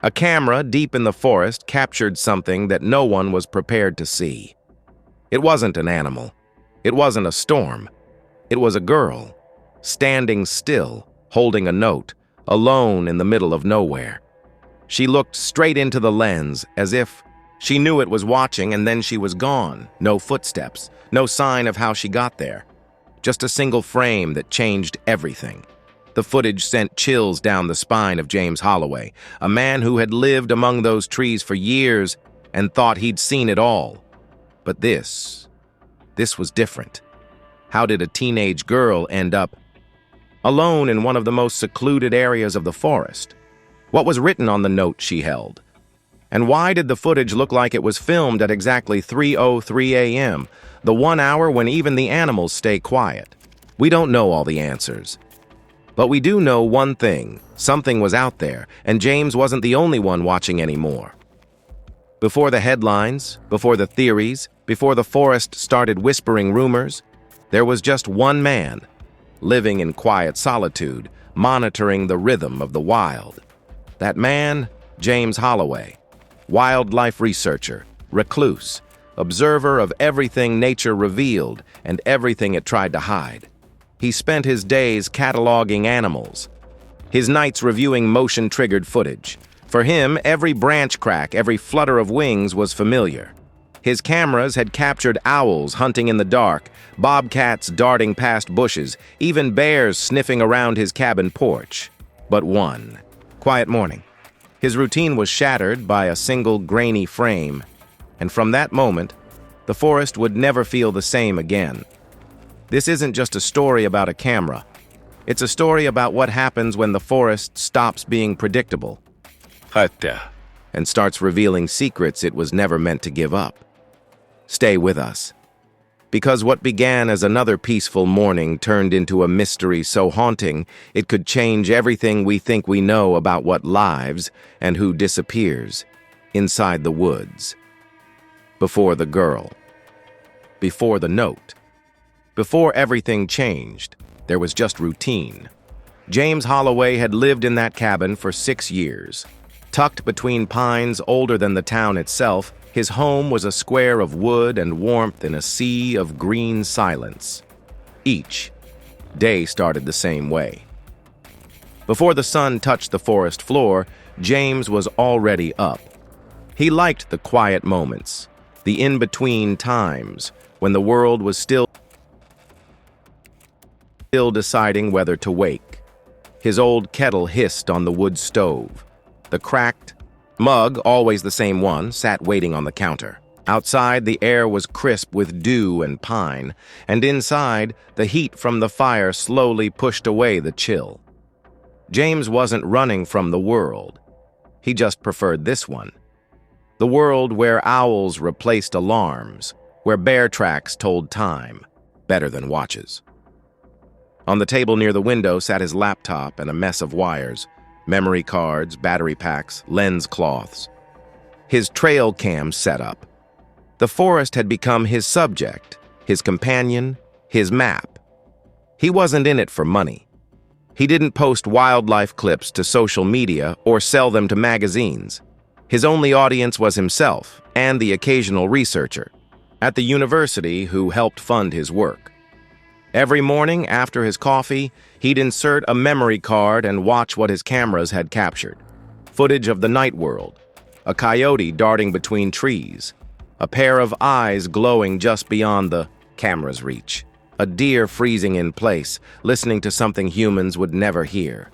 A camera deep in the forest captured something that no one was prepared to see. It wasn't an animal. It wasn't a storm. It was a girl, standing still, holding a note, alone in the middle of nowhere. She looked straight into the lens, as if she knew it was watching, and then she was gone. No footsteps, no sign of how she got there. Just a single frame that changed everything. The footage sent chills down the spine of James Holloway, a man who had lived among those trees for years and thought he'd seen it all. But this was different. How did a teenage girl end up alone in one of the most secluded areas of the forest? What was written on the note she held? And why did the footage look like it was filmed at exactly 3:03 a.m., the 1 hour when even the animals stay quiet? We don't know all the answers. But we do know one thing: something was out there, and James wasn't the only one watching anymore. Before the headlines, before the theories, before the forest started whispering rumors, there was just one man, living in quiet solitude, monitoring the rhythm of the wild. That man, James Holloway, wildlife researcher, recluse, observer of everything nature revealed and everything it tried to hide. He spent his days cataloging animals, his nights reviewing motion-triggered footage. For him, every branch crack, every flutter of wings was familiar. His cameras had captured owls hunting in the dark, bobcats darting past bushes, even bears sniffing around his cabin porch. But one quiet morning, his routine was shattered by a single grainy frame, and from that moment, the forest would never feel the same again. This isn't just a story about a camera. It's a story about what happens when the forest stops being predictable and starts revealing secrets it was never meant to give up. Stay with us, because what began as another peaceful morning turned into a mystery so haunting it could change everything we think we know about what lives and who disappears inside the woods. Before the girl, before the note, before everything changed, there was just routine. James Holloway had lived in that cabin for 6 years. Tucked between pines older than the town itself, his home was a square of wood and warmth in a sea of green silence. Each day started the same way. Before the sun touched the forest floor, James was already up. He liked the quiet moments, the in-between times, when the world was still deciding whether to wake. His old kettle hissed on the wood stove. The cracked mug, always the same one, sat waiting on the counter. Outside, the air was crisp with dew and pine, and inside, the heat from the fire slowly pushed away the chill. James wasn't running from the world. He just preferred this one. The world where owls replaced alarms, where bear tracks told time, better than watches. On the table near the window sat his laptop and a mess of wires, memory cards, battery packs, lens cloths. His trail cam set up. The forest had become his subject, his companion, his map. He wasn't in it for money. He didn't post wildlife clips to social media or sell them to magazines. His only audience was himself and the occasional researcher at the university who helped fund his work. Every morning after his coffee, he'd insert a memory card and watch what his cameras had captured. Footage of the night world, a coyote darting between trees, a pair of eyes glowing just beyond the camera's reach, a deer freezing in place, listening to something humans would never hear.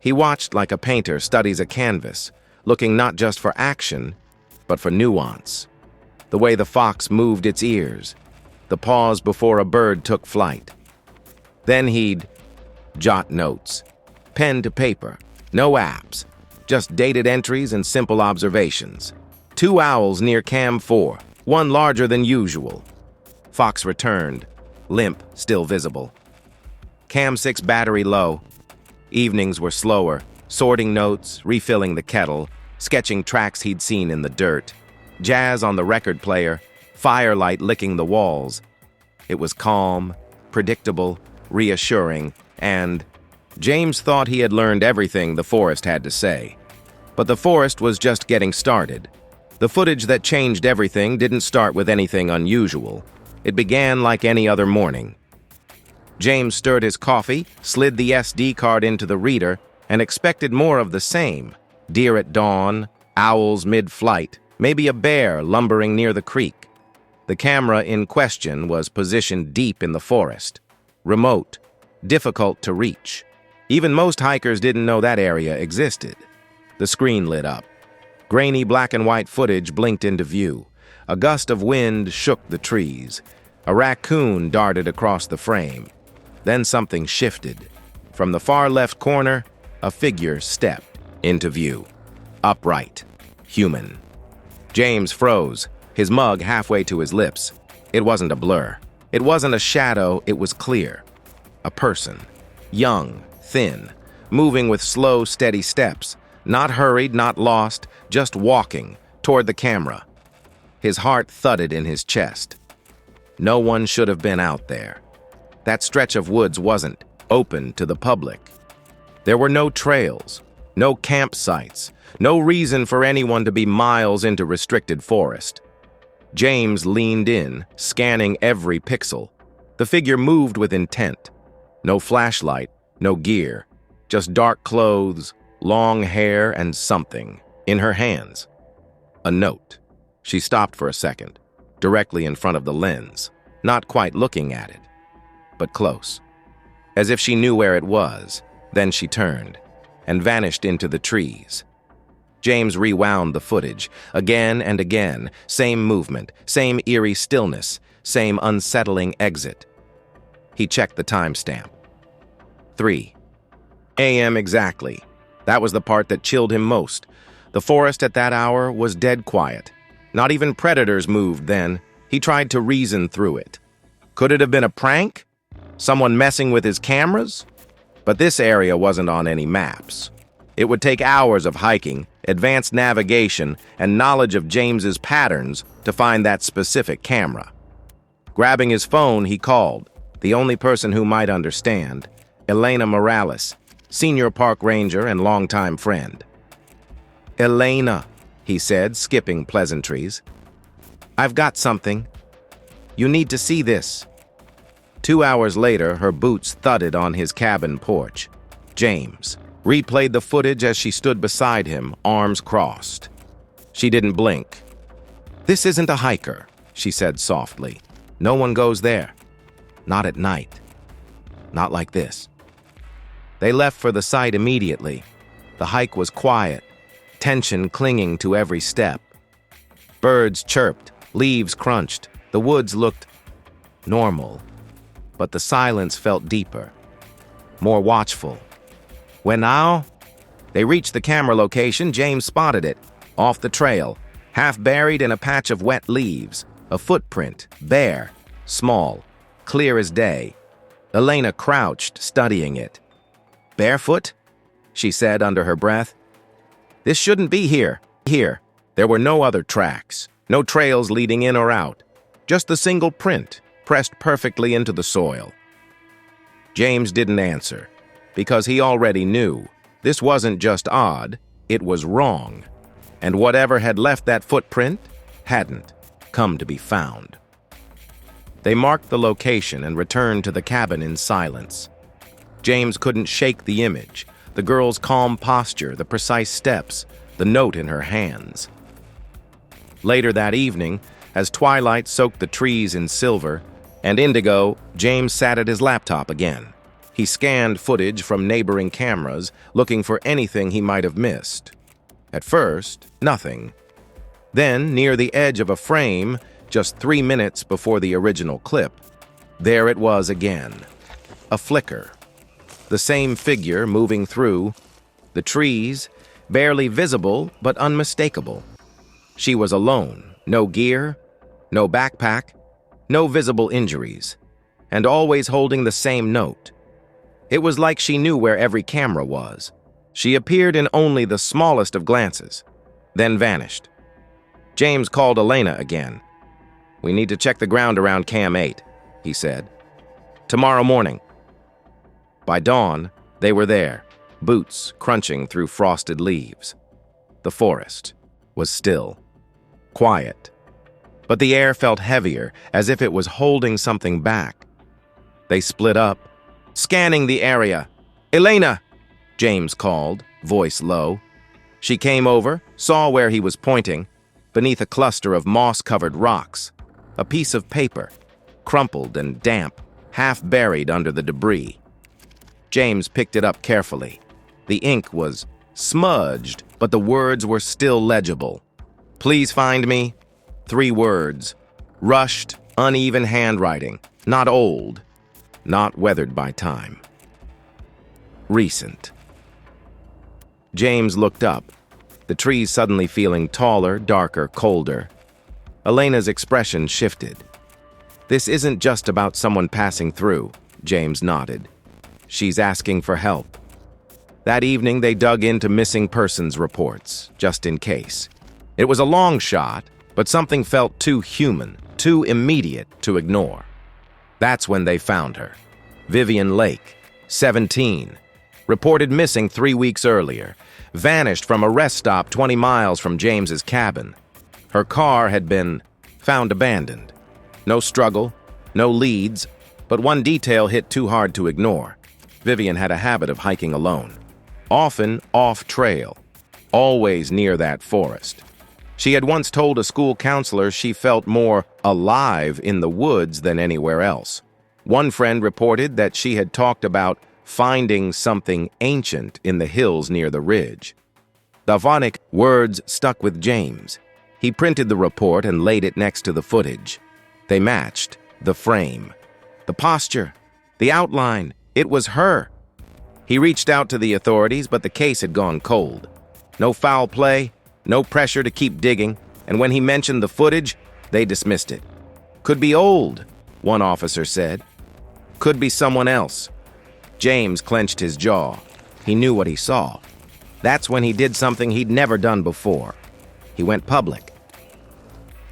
He watched like a painter studies a canvas, looking not just for action, but for nuance. The way the fox moved its ears, the pause before a bird took flight. Then he'd jot notes, pen to paper, no apps, just dated entries and simple observations. 2 owls near Cam 4, one larger than usual. Fox returned, limp still visible. Cam 6 battery low. Evenings were slower, sorting notes, refilling the kettle, sketching tracks he'd seen in the dirt. Jazz on the record player, firelight licking the walls. It was calm, predictable, reassuring, and James thought he had learned everything the forest had to say. But the forest was just getting started. The footage that changed everything didn't start with anything unusual. It began like any other morning. James stirred his coffee, slid the SD card into the reader, and expected more of the same. Deer at dawn, owls mid-flight, maybe a bear lumbering near the creek. The camera in question was positioned deep in the forest. Remote, difficult to reach. Even most hikers didn't know that area existed. The screen lit up. Grainy black and white footage blinked into view. A gust of wind shook the trees. A raccoon darted across the frame. Then something shifted. From the far left corner, a figure stepped into view. Upright. Human. James froze, his mug halfway to his lips. It wasn't a blur. It wasn't a shadow, it was clear. A person. Young, thin, moving with slow, steady steps. Not hurried, not lost, just walking toward the camera. His heart thudded in his chest. No one should have been out there. That stretch of woods wasn't open to the public. There were no trails, no campsites, no reason for anyone to be miles into restricted forest. James leaned in, scanning every pixel. The figure moved with intent. No flashlight, no gear, just dark clothes, long hair, and something in her hands. A note. She stopped for a second, directly in front of the lens, not quite looking at it, but close. As if she knew where it was, then she turned and vanished into the trees. James rewound the footage, again and again, same movement, same eerie stillness, same unsettling exit. He checked the timestamp. 3 a.m. exactly. That was the part that chilled him most. The forest at that hour was dead quiet. Not even predators moved then. He tried to reason through it. Could it have been a prank? Someone messing with his cameras? But this area wasn't on any maps. It would take hours of hiking, advanced navigation, and knowledge of James's patterns to find that specific camera. Grabbing his phone, he called, the only person who might understand, Elena Morales, senior park ranger and longtime friend. "Elena," he said, skipping pleasantries. "I've got something. You need to see this." 2 hours later, her boots thudded on his cabin porch. James replayed the footage as she stood beside him, arms crossed. She didn't blink. "This isn't a hiker," she said softly. "No one goes there. Not at night. Not like this." They left for the site immediately. The hike was quiet, tension clinging to every step. Birds chirped, leaves crunched, the woods looked normal, but the silence felt deeper, more watchful. When now they reached the camera location, James spotted it, off the trail, half buried in a patch of wet leaves, a footprint, bare, small, clear as day. Elena crouched, studying it. "Barefoot?" she said under her breath. "This shouldn't be here." There were no other tracks, no trails leading in or out, just the single print, pressed perfectly into the soil. James didn't answer, because he already knew this wasn't just odd, it was wrong, and whatever had left that footprint hadn't come to be found. They marked the location and returned to the cabin in silence. James couldn't shake the image, the girl's calm posture, the precise steps, the note in her hands. Later that evening, as twilight soaked the trees in silver and indigo, James sat at his laptop again. He scanned footage from neighboring cameras, looking for anything he might have missed. At first, nothing. Then, near the edge of a frame, just 3 minutes before the original clip, there it was again. A flicker. The same figure moving through the trees, barely visible but unmistakable. She was alone, no gear, no backpack, no visible injuries, and always holding the same note. It was like she knew where every camera was. She appeared in only the smallest of glances, then vanished. James called Elena again. "We need to check the ground around Cam 8, he said. "Tomorrow morning." By dawn, they were there, boots crunching through frosted leaves. The forest was still, quiet, but the air felt heavier, as if it was holding something back. They split up, scanning the area. "Elena!" James called, voice low. She came over, saw where he was pointing, beneath a cluster of moss-covered rocks, a piece of paper, crumpled and damp, half buried under the debris. James picked it up carefully. The ink was smudged, but the words were still legible. "Please find me." 3 words. Rushed, uneven handwriting. Not old. Not weathered by time. Recent. James looked up, the trees suddenly feeling taller, darker, colder. Elena's expression shifted. "This isn't just about someone passing through," James nodded. "She's asking for help." That evening, they dug into missing persons reports, just in case. It was a long shot, but something felt too human, too immediate to ignore. That's when they found her. Vivian Lake, 17, reported missing 3 weeks earlier, vanished from a rest stop 20 miles from James's cabin. Her car had been found abandoned. No struggle, no leads, but one detail hit too hard to ignore. Vivian had a habit of hiking alone, often off-trail, always near that forest. She had once told a school counselor she felt more alive in the woods than anywhere else. One friend reported that she had talked about finding something ancient in the hills near the ridge. The phonic words stuck with James. He printed the report and laid it next to the footage. They matched the frame, the posture, the outline. It was her. He reached out to the authorities, but the case had gone cold. No foul play, no pressure to keep digging, and when he mentioned the footage, they dismissed it. "Could be old," one officer said. "Could be someone else." James clenched his jaw. He knew what he saw. That's when he did something he'd never done before. He went public.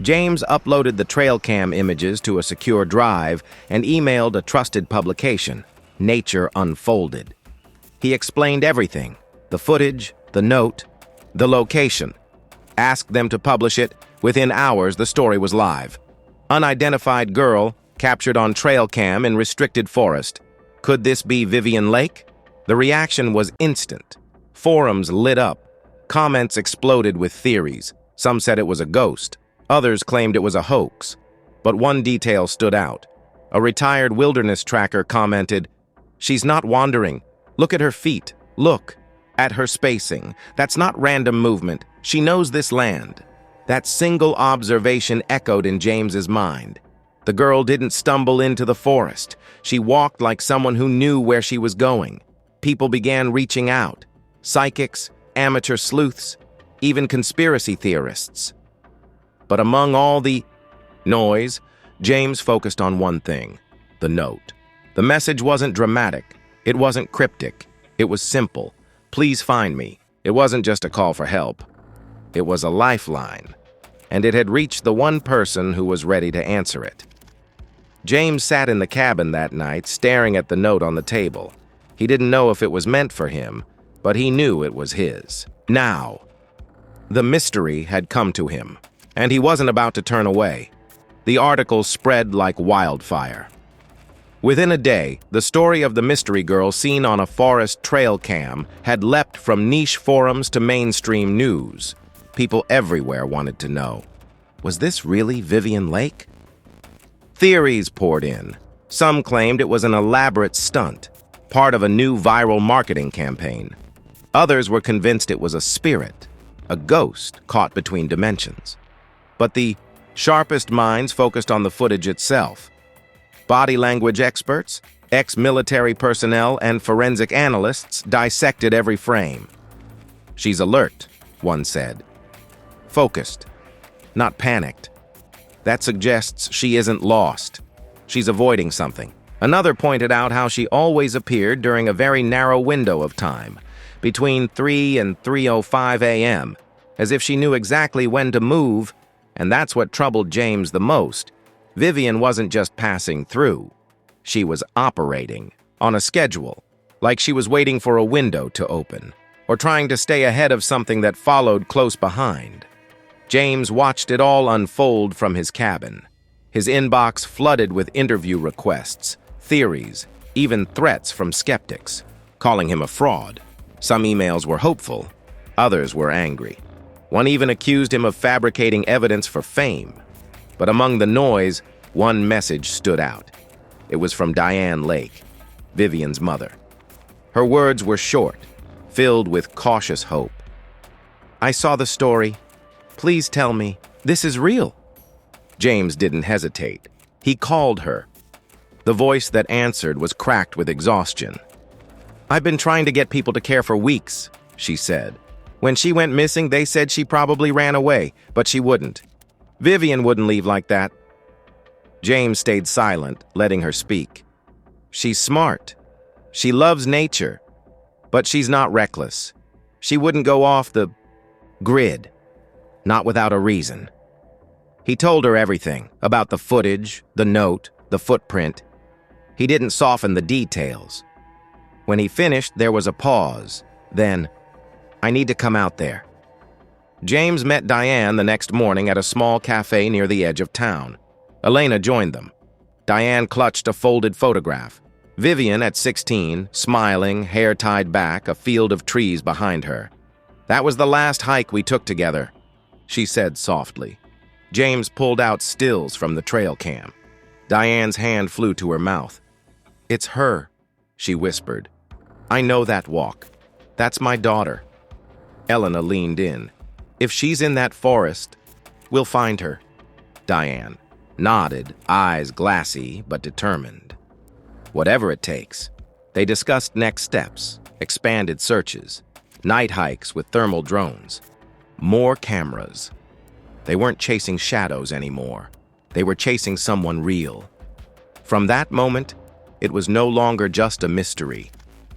James uploaded the trail cam images to a secure drive and emailed a trusted publication, Nature Unfolded. He explained everything: the footage, the note, the location. Asked them to publish it. Within hours, the story was live. Unidentified girl captured on trail cam in restricted forest. Could this be Vivian Lake? The reaction was instant. Forums lit up. Comments exploded with theories. Some said it was a ghost. Others claimed it was a hoax. But one detail stood out. A retired wilderness tracker commented, "She's not wandering. Look at her feet. Look at her spacing. That's not random movement. She knows this land." That single observation echoed in James's mind. The girl didn't stumble into the forest. She walked like someone who knew where she was going. People began reaching out. Psychics, amateur sleuths, even conspiracy theorists. But among all the noise, James focused on one thing: the note. The message wasn't dramatic. It wasn't cryptic. It was simple. "Please find me." It wasn't just a call for help. It was a lifeline. And it had reached the one person who was ready to answer it. James sat in the cabin that night, staring at the note on the table. He didn't know if it was meant for him, but he knew it was his. Now, the mystery had come to him, and he wasn't about to turn away. The article spread like wildfire. Within a day, the story of the mystery girl seen on a forest trail cam had leapt from niche forums to mainstream news. People everywhere wanted to know, was this really Vivian Lake? Theories poured in. Some claimed it was an elaborate stunt, part of a new viral marketing campaign. Others were convinced it was a spirit, a ghost caught between dimensions. But the sharpest minds focused on the footage itself. Body language experts, ex-military personnel, and forensic analysts dissected every frame. "She's alert," one said. "Focused, not panicked. That suggests she isn't lost. She's avoiding something." Another pointed out how she always appeared during a very narrow window of time, between 3 and 3:05 a.m., as if she knew exactly when to move, and that's what troubled James the most. Vivian wasn't just passing through. She was operating on a schedule, like she was waiting for a window to open. or trying to stay ahead of something that followed close behind. James watched it all unfold from his cabin, his inbox flooded with interview requests, theories, even threats from skeptics, calling him a fraud. Some emails were hopeful, others were angry. One even accused him of fabricating evidence for fame. But among the noise, one message stood out. It was from Diane Lake, Vivian's mother. Her words were short, filled with cautious hope. "I saw the story. Please tell me, this is real." James didn't hesitate. He called her. The voice that answered was cracked with exhaustion. "I've been trying to get people to care for weeks," she said. "When she went missing, they said she probably ran away, but she wouldn't. Vivian wouldn't leave like that." James stayed silent, letting her speak. "She's smart. She loves nature. But she's not reckless. She wouldn't go off the grid. Not without a reason." He told her everything about the footage, the note, the footprint. He didn't soften the details. When he finished, there was a pause. Then, "I need to come out there." James met Diane the next morning at a small cafe near the edge of town. Elena joined them. Diane clutched a folded photograph. Vivian, at 16, smiling, hair tied back, a field of trees behind her. "That was the last hike we took together," she said softly. James pulled out stills from the trail cam. Diane's hand flew to her mouth. "It's her," she whispered. "I know that walk. That's my daughter." Elena leaned in. "If she's in that forest, we'll find her." Diane nodded, eyes glassy but determined. Whatever it takes. They discussed next steps, expanded searches, night hikes with thermal drones, more cameras. They weren't chasing shadows anymore. They were chasing someone real. From that moment, it was no longer just a mystery.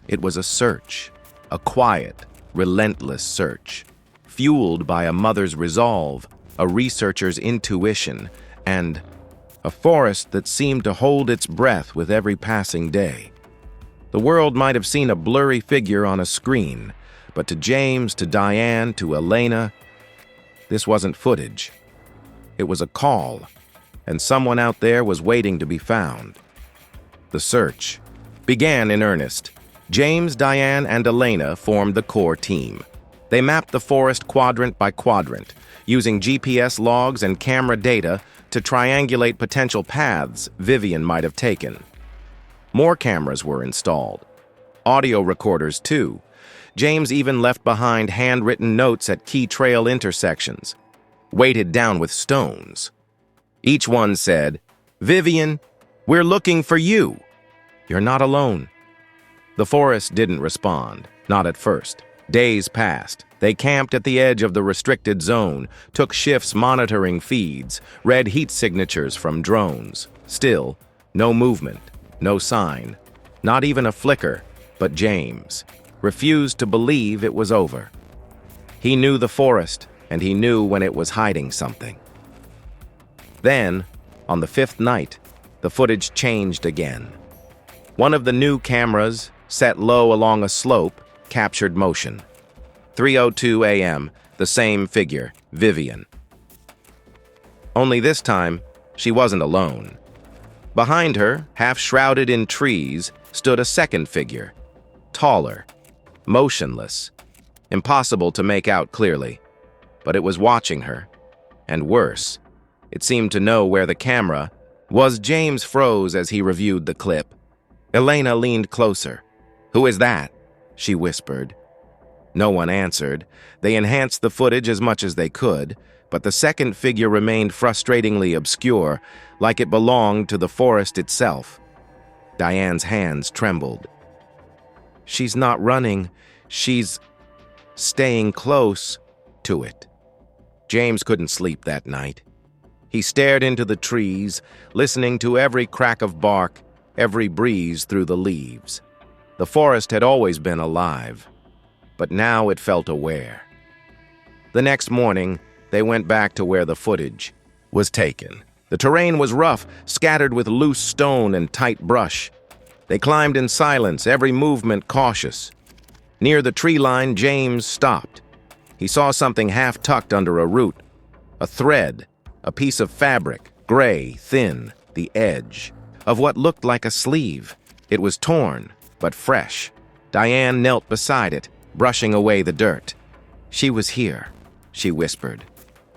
It was a search, a quiet, relentless search, fueled by a mother's resolve, a researcher's intuition, and a forest that seemed to hold its breath with every passing day. The world might have seen a blurry figure on a screen, but to James, to Diane, to Elena, this wasn't footage. It was a call, and someone out there was waiting to be found. The search began in earnest. James, Diane, and Elena formed the core team. They mapped the forest quadrant by quadrant, using GPS logs and camera data to triangulate potential paths Vivian might have taken. More cameras were installed. Audio recorders, too. James even left behind handwritten notes at key trail intersections, weighted down with stones. Each one said, "Vivian, we're looking for you. You're not alone." The forest didn't respond, not at first. Days passed. They camped at the edge of the restricted zone, took shifts monitoring feeds, read heat signatures from drones. Still, no movement, no sign, not even a flicker, but James refused to believe it was over. He knew the forest, and he knew when it was hiding something. Then, on the fifth night, the footage changed again. One of the new cameras, set low along a slope, captured motion. 3:02 a.m., the same figure, Vivian. Only this time, she wasn't alone. Behind her, half shrouded in trees, stood a second figure, taller, motionless, impossible to make out clearly. But it was watching her, and worse, it seemed to know where the camera was. James froze as he reviewed the clip. Elena leaned closer. "Who is that?" she whispered. No one answered. They enhanced the footage as much as they could, but the second figure remained frustratingly obscure, like it belonged to the forest itself. Diane's hands trembled. "She's not running. She's staying close to it." James couldn't sleep that night. He stared into the trees, listening to every crack of bark, every breeze through the leaves. The forest had always been alive, but now it felt aware. The next morning, they went back to where the footage was taken. The terrain was rough, scattered with loose stone and tight brush. They climbed in silence, every movement cautious. Near the tree line, James stopped. He saw something half tucked under a root. A thread, a piece of fabric, gray, thin, the edge of what looked like a sleeve. It was torn, but fresh. Diane knelt beside it, brushing away the dirt. "She was here," she whispered.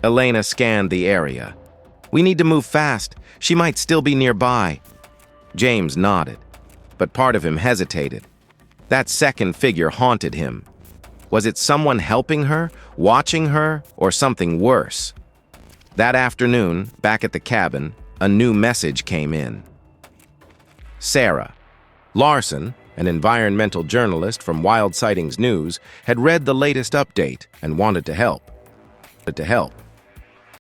Elena scanned the area. "We need to move fast. She might still be nearby." James nodded, but part of him hesitated. That second figure haunted him. Was it someone helping her, watching her, or something worse? That afternoon, back at the cabin, a new message came in. Sarah. Larson, an environmental journalist from Wild Sightings News, had read the latest update and wanted to help.